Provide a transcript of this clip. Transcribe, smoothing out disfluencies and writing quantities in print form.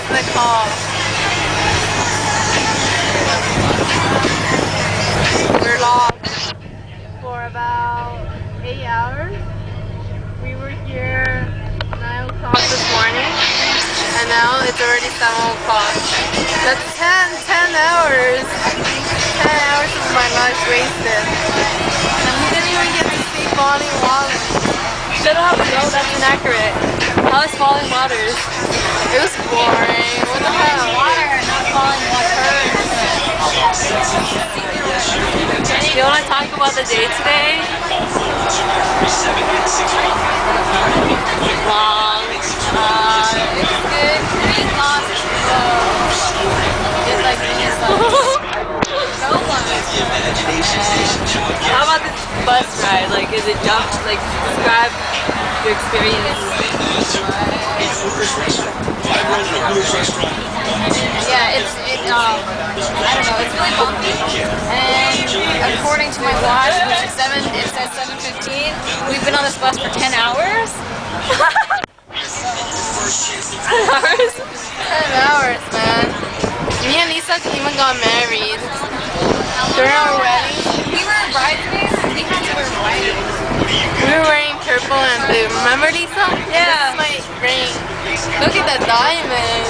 That's the call. We're lost for about 8 hours. We were here 9 o'clock this morning, and now it's already 7 o'clock. That's 10 hours. 10 hours of my life wasted. And we didn't even get to see falling waters. Shut up, no, that's inaccurate. How is falling waters? It was boring. What the hell? Water, not falling water. You want to talk about the day today? Long. It's good. Being lost is just like being so long. How about this bus ride? Like, is it like, describe your experience? Yeah, I don't know, it's really bumpy. And according to my watch, which is it says 7:15, we've been on this bus for 10 hours. 10 hours? 10 hours, man. Me and Lisa even got married. During our wedding, We were bridesmaids, we had to wear white. we were wearing purple and blue. Remember, Lisa? Yeah. This is my ring. Look at the diamond.